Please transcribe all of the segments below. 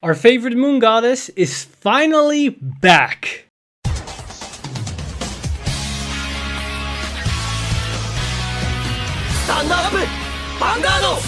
Our favorite moon goddess is finally back. Stand up, Vanguard!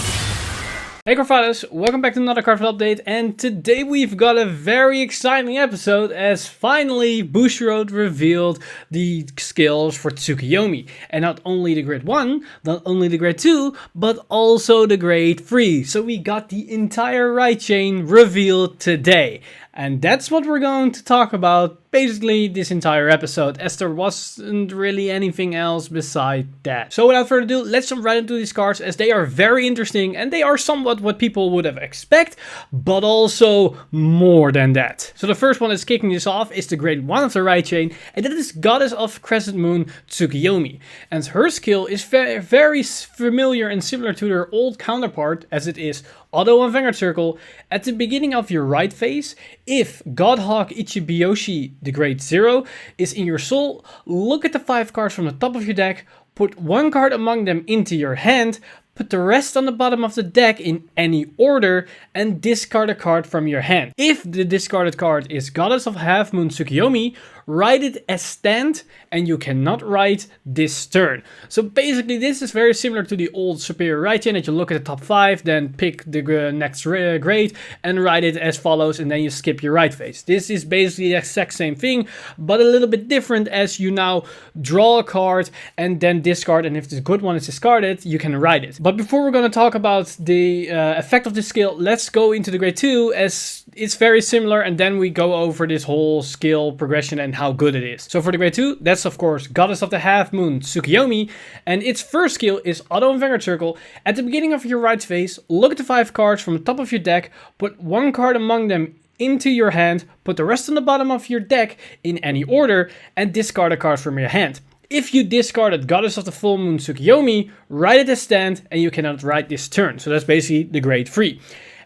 Hey Cardfighters, welcome back to another Cardfight update, and today we've got a very exciting episode as finally Bushiroad revealed the skills for Tsukuyomi. And not only the grade 1, not only the grade 2, but also the grade 3. So we got the entire right chain revealed today. And that's what we're going to talk about basically this entire episode, as there wasn't really anything else beside that. So without further ado, let's jump right into these cards, as they are very interesting and they are somewhat what people would have expected, but also more than that. So the first one that's kicking this off is the grade 1 of the right chain, and that is Goddess of Crescent Moon Tsukuyomi. And her skill is very familiar and similar to their old counterpart, as it is Auto on Vanguard Circle. At the beginning of your right phase, if Godhawk Ichibiyoshi, the grade 0, is in your soul, look at the 5 cards from the top of your deck, put 1 card among them into your hand, put the rest on the bottom of the deck in any order, and discard a card from your hand. If the discarded card is Goddess of Half Moon Tsukuyomi, write it as stand, and you cannot write this turn. So basically this is very similar to the old superior right chain, that you look at the top 5, then pick the next grade and write it as follows, and then you skip your right phase. This is basically the exact same thing, but a little bit different, as you now draw a card and then discard, and if the good one is discarded, you can write it. But before we're going to talk about the effect of this skill, let's go into the grade 2, as it's very similar, and then we go over this whole skill progression and how good it is. So for the grade 2, that's of course Goddess of the Half Moon Tsukuyomi, and its first skill is Auto on Vanguard Circle. At the beginning of your right phase, look at the 5 cards from the top of your deck, put 1 card among them into your hand, put the rest on the bottom of your deck in any order, and discard a card from your hand. If you discarded Goddess of the Full Moon Tsukuyomi, write it as stand, and you cannot write this turn. So that's basically the grade 3.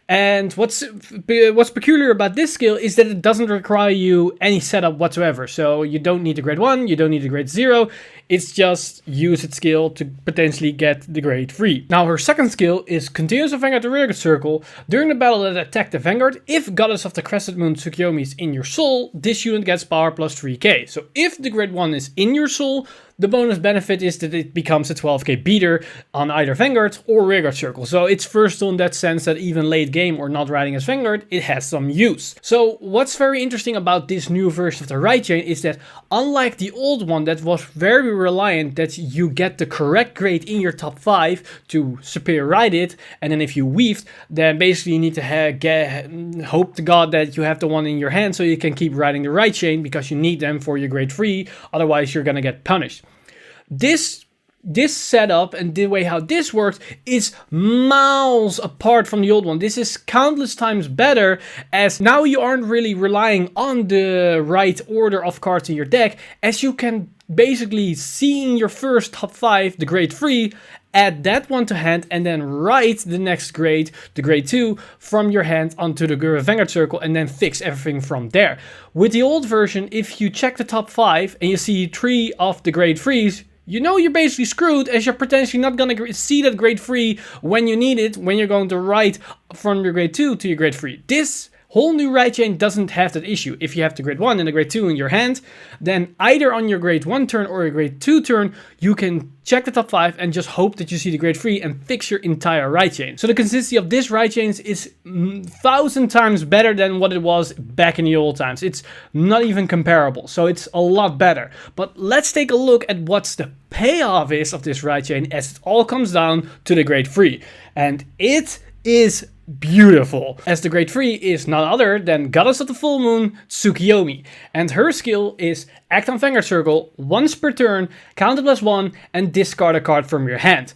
And what's peculiar about this skill is that it doesn't require you any setup whatsoever. So you don't need the grade 1, you don't need the grade 0. It's just use its skill to potentially get the grade 3. Now her second skill is Continuous on Vanguard the Rearguard Circle. During the battle that attack the Vanguard, if Goddess of the Crescent Moon Tsukuyomi is in your soul, this unit gets power plus 3k. So if the grade 1 is in your soul, the bonus benefit is that it becomes a 12k beater on either Vanguard or Rearguard Circle. So it's versatile in that sense that even late game or not riding as Vanguard, it has some use. So what's very interesting about this new version of the right chain is that, unlike the old one that was very reliant that you get the correct grade in your top 5 to superior ride it, and then if you weaved, then basically you need to hope to God that you have the one in your hand so you can keep riding the right chain, because you need them for your grade 3, otherwise you're gonna get punished. This setup and the way how this works is miles apart from the old one. This is countless times better, as now you aren't really relying on the right order of cards in your deck, as you can basically see in your first top 5 the grade 3, add that one to hand, and then write the next grade, the grade 2, from your hand onto the Vanguard Circle, and then fix everything from there. With the old version, if you check the top 5 and you see 3 of the grade 3s, you know you're basically screwed, as you're potentially not going to see that grade 3 when you need it, when you're going to write from your grade 2 to your grade 3. This whole new right chain doesn't have that issue. If you have the grade 1 and the grade 2 in your hand, then either on your grade 1 turn or your grade 2 turn, you can check the top 5 and just hope that you see the grade 3 and fix your entire right chain. So the consistency of this right chain is 1,000 times better than what it was back in the old times. It's not even comparable, so it's a lot better. But let's take a look at what's the payoff is of this right chain, as it all comes down to the grade 3. And it is beautiful, as the grade 3 is none other than Goddess of the Full Moon Tsukuyomi, and her skill is act on Vanguard Circle once per turn, count it +1, and discard a card from your hand.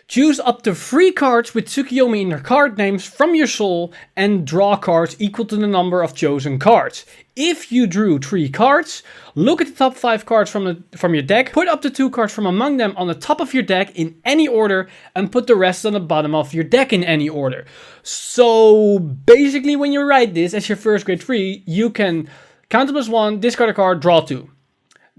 Choose up to 3 cards with Tsukuyomi in their card names from your soul, and draw cards equal to the number of chosen cards. If you drew 3 cards, look at the top 5 cards from your deck, put up to 2 cards from among them on the top of your deck in any order, and put the rest on the bottom of your deck in any order. So basically when you write this as your first grade 3, you can count it +1, discard a card, draw 2.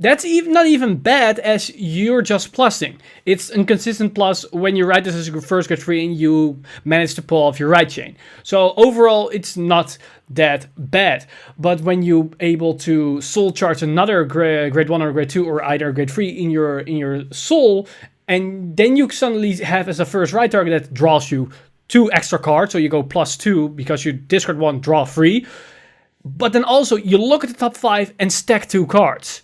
That's not even bad, as you're just plussing. It's a consistent plus when you ride this as your first grade 3 and you manage to pull off your ride chain. So overall, it's not that bad. But when you're able to soul charge another grade 1 or grade 2 or either grade 3 in your soul, and then you suddenly have as a first ride target that draws you 2 extra cards, so you go +2 because you discard 1, draw 3. But then also you look at the top 5 and stack 2 cards.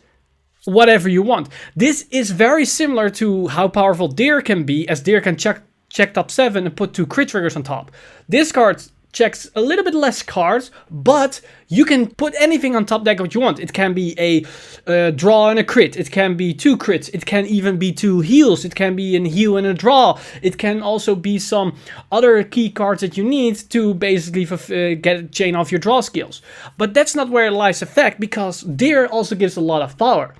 Whatever you want. This is very similar to how powerful Deer can be, as Deer can check top 7 and put 2 crit triggers on top. This card checks a little bit less cards, but you can put anything on top deck what you want. It can be a draw and a crit. It can be 2 crits. It can even be 2 heals. It can be a heal and a draw. It can also be some other key cards that you need to basically get a chain off your draw skills. But that's not where it lies effect, because Deer also gives a lot of power.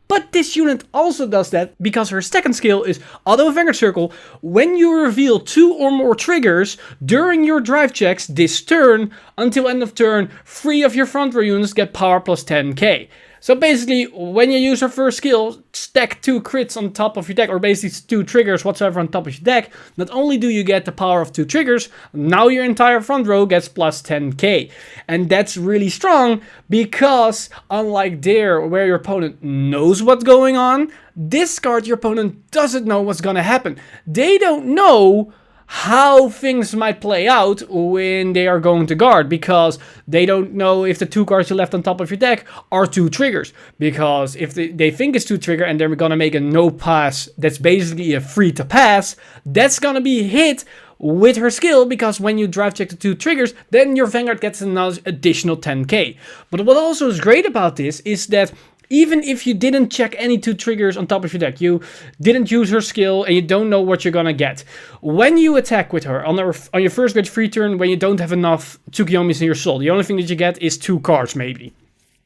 But this unit also does that because her second skill is Auto Vanguard Circle. When you reveal 2 or more triggers during your drive checks this turn, until end of turn, 3 of your front row units get power plus 10k. So basically, when you use her first skill, stack 2 crits on top of your deck, or basically 2 triggers whatsoever on top of your deck. Not only do you get the power of 2 triggers, now your entire front row gets plus 10k. And that's really strong, because unlike there, where your opponent knows what's going on, this card your opponent doesn't know what's gonna happen. They don't know how things might play out when they are going to guard, because they don't know if the 2 cards you left on top of your deck are 2 triggers. Because if they think it's 2 trigger and they're gonna make a no pass that's basically a free to pass, that's gonna be hit with her skill, because when you drive check the 2 triggers, then your Vanguard gets another additional 10k. But what also is great about this is that even if you didn't check any 2 triggers on top of your deck, you didn't use her skill and you don't know what you're gonna get, when you attack with her on your first grade 3 turn, when you don't have enough Tsukuyomis in your soul, the only thing that you get is 2 cards maybe.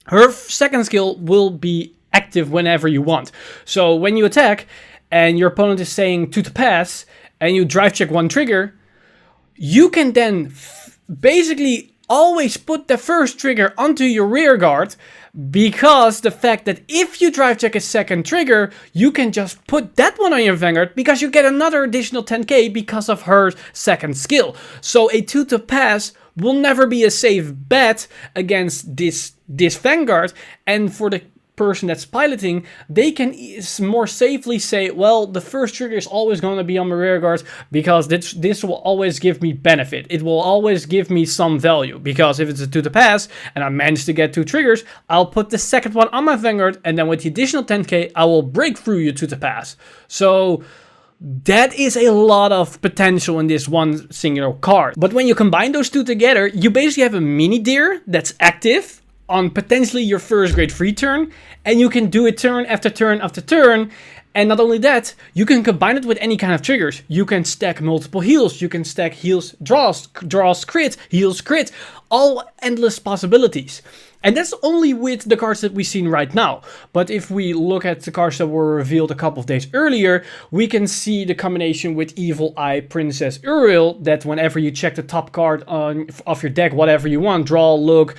Her second skill will be active whenever you want. So when you attack and your opponent is saying 2 to pass and you drive check 1 trigger, you can then basically always put the first trigger onto your rear guard, because the fact that if you drive check a second trigger, you can just put that one on your Vanguard, because you get another additional 10k because of her second skill. So a 2 to pass will never be a safe bet against this Vanguard, and for the person that's piloting, they can more safely say, well, the first trigger is always going to be on my rear guard, because this will always give me benefit. It will always give me some value, because if it's a 2 to pass and I manage to get 2 triggers, I'll put the second one on my Vanguard, and then with the additional 10k, I will break through your 2 to pass. So that is a lot of potential in this one singular card. But when you combine those 2 together, you basically have a mini deer that's active on potentially your first grade 3 turn, and you can do it turn after turn after turn. And not only that, you can combine it with any kind of triggers. You can stack multiple heals, you can stack heals, draws crit, heals crit, all endless possibilities. And that's only with the cards that we've seen right now. But if we look at the cards that were revealed a couple of days earlier, we can see the combination with Evil Eye Princess Uriel, that whenever you check the top card of your deck, whatever you want, draw, look,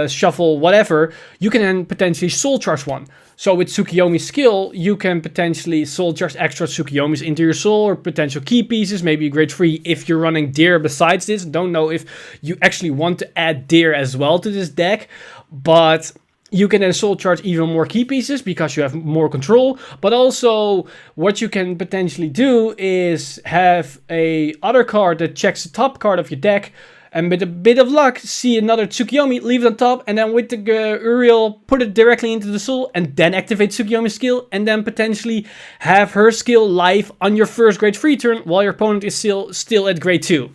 shuffle, whatever, you can then potentially soul charge one. So with Tsukuyomi's skill, you can potentially soul charge extra Tsukuyomis into your soul, or potential key pieces, maybe grade 3 if you're running Deer besides this. Don't know if you actually want to add Deer as well to this deck, but you can then soul charge even more key pieces because you have more control. But also what you can potentially do is have a other card that checks the top card of your deck, and with a bit of luck, see another Tsukuyomi, leave it on top, and then with the Uriel, put it directly into the soul, and then activate Tsukuyomi's skill, and then potentially have her skill live on your first grade 3 turn, while your opponent is still at grade 2.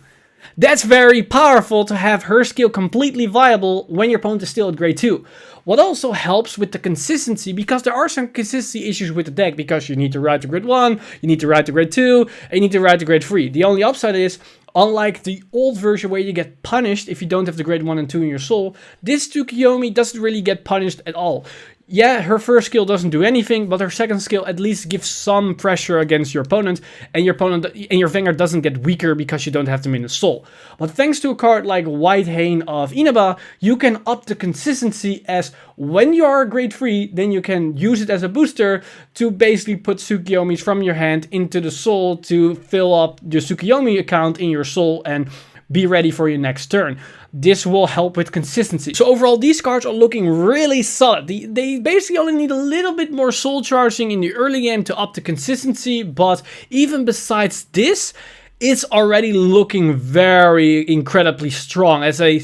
That's very powerful to have her skill completely viable when your opponent is still at grade 2. What also helps with the consistency, because there are some consistency issues with the deck, because you need to ride to grade 1, you need to ride to grade 2, and you need to ride to grade 3. The only upside is, unlike the old version where you get punished if you don't have the grade 1 and 2 in your soul, this Tsukuyomi doesn't really get punished at all. Yeah, her first skill doesn't do anything, but her second skill at least gives some pressure against your opponent, and your Vanguard doesn't get weaker because you don't have them in the soul. But thanks to a card like White Hane of Inaba, you can up the consistency, as when you are grade 3, then you can use it as a booster to basically put Tsukuyomis from your hand into the soul to fill up your Tsukuyomi account in your soul and be ready for your next turn. This will help with consistency. So overall, these cards are looking really solid. They basically only need a little bit more soul charging in the early game to up the consistency, but even besides this, it's already looking very incredibly strong. As I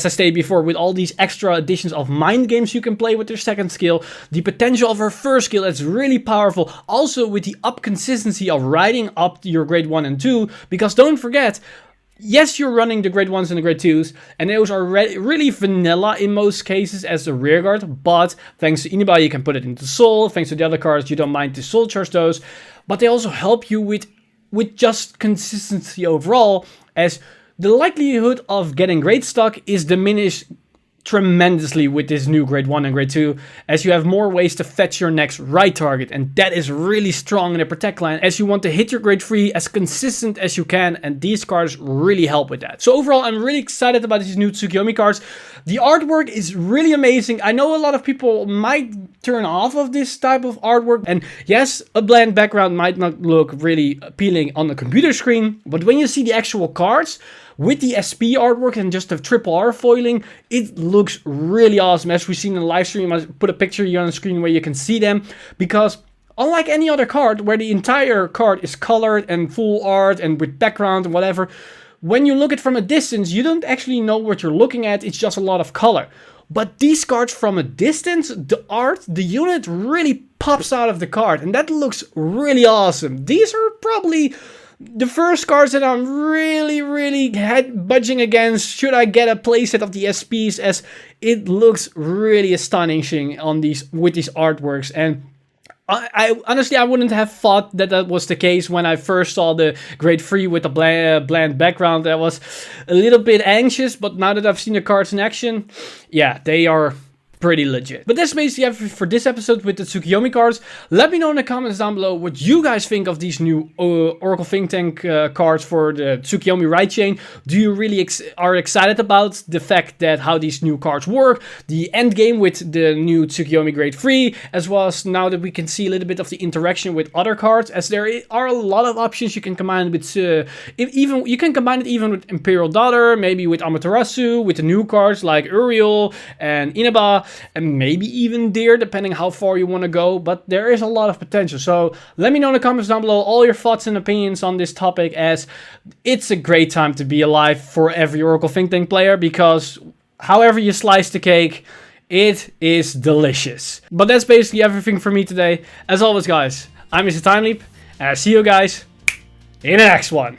stated before, with all these extra additions of mind games you can play with your second skill, the potential of her first skill is really powerful. Also with the up consistency of riding up your grade 1 and 2, because don't forget, yes, you're running the grade 1s and the grade 2s, and those are really vanilla in most cases as a rear guard, but thanks to Inaba you can put it into soul, thanks to the other cards you don't mind to soul charge those, but they also help you with just consistency overall, as the likelihood of getting grade stuck is diminished tremendously with this new grade 1 and grade 2, as you have more ways to fetch your next right target, and that is really strong in the protect line, as you want to hit your grade 3 as consistent as you can, and these cards really help with that. So overall, I'm really excited about these new Tsukuyomi cards. The artwork is really amazing. I know a lot of people might turn off of this type of artwork, and yes, a bland background might not look really appealing on the computer screen, but when you see the actual cards with the SP artwork and just the triple R foiling, it looks really awesome. As we've seen in the live stream, I put a picture here on the screen where you can see them, because unlike any other card where the entire card is colored and full art and with background and whatever, when you look at it from a distance, you don't actually know what you're looking at, it's just a lot of color. But these cards from a distance, the art, the unit really pops out of the card, and that looks really awesome. These are probably the first cards that I'm really head budging against. Should I get a playset of the SPs, as it looks really astonishing on these with these artworks. And I honestly, I wouldn't have thought that was the case when I first saw the grade 3 with the bland background. I was a little bit anxious, but now that I've seen the cards in action, yeah, they are pretty legit. But that's basically everything for this episode with the Tsukuyomi cards. Let me know in the comments down below what you guys think of these new Oracle Think Tank cards for the Tsukuyomi Right Chain. Do you really are excited about the fact that how these new cards work, the end game with the new Tsukuyomi grade 3, as well as now that we can see a little bit of the interaction with other cards, as there are a lot of options you can combine with even you can combine it even with Imperial Daughter, maybe with Amaterasu, with the new cards like Uriel and Inaba, and maybe even Deer, depending how far you want to go. But there is a lot of potential. So let me know in the comments down below all your thoughts and opinions on this topic, as it's a great time to be alive for every Oracle Think Tank player, because however you slice the cake, it is delicious. But that's basically everything for me today. As always, guys, I'm Mr. Time Leap, and I see you guys in the next one.